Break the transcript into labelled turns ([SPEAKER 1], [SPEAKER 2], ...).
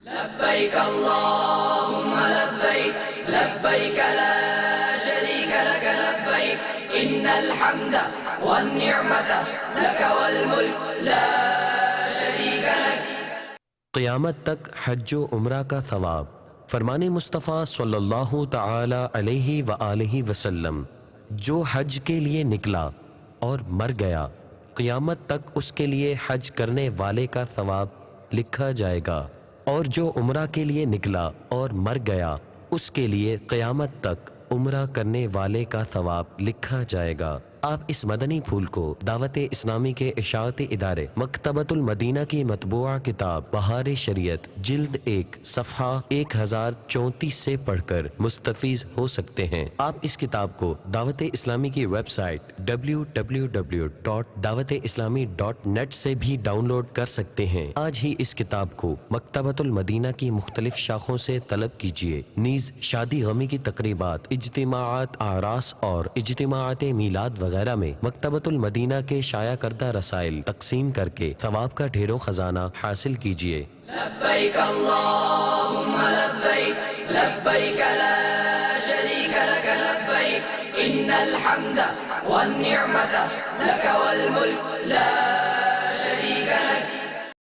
[SPEAKER 1] لبيك اللهم لبيك لبيك لا شريك لك لبيك إن الحمد والنعمة لك والملك لا شريك لك.
[SPEAKER 2] قیامت تک حج و عمرہ کا ثواب. فرمان مصطفیٰ صلی اللہ تعالی علیہ وآلہ وسلم، جو حج کے لیے نکلا اور مر گیا، قیامت تک اس کے لیے حج کرنے والے کا ثواب لکھا جائے گا، اور جو عمرہ کے لیے نکلا اور مر گیا اس کے لیے قیامت تک عمرہ کرنے والے کا ثواب لکھا جائے گا. آپ اس مدنی پھول کو دعوت اسلامی کے اشاعتی ادارے مکتبۃ المدینہ کی مطبوعہ کتاب بہار شریعت جلد 1 صفحہ 1034 سے پڑھ کر مستفیض ہو سکتے ہیں. آپ اس کتاب کو دعوت اسلامی کی ویب سائٹ www.dawat-islami.net سے بھی ڈاؤن لوڈ کر سکتے ہیں. آج ہی اس کتاب کو مکتبۃ المدینہ کی مختلف شاخوں سے طلب کیجیے. نیز شادی غمی کی تقریبات، اجتماعات، اعراس اور اجتماعات میلاد وغیرہ میں مکتبۃ المدینہ کے شائع کردہ رسائل تقسیم کر کے ثواب کا ڈھیروں خزانہ حاصل کیجیے.
[SPEAKER 1] لبيك اللهم لبيك لبيك لا شريك لك لبيك إن الحمد والنعمة لك والملك لا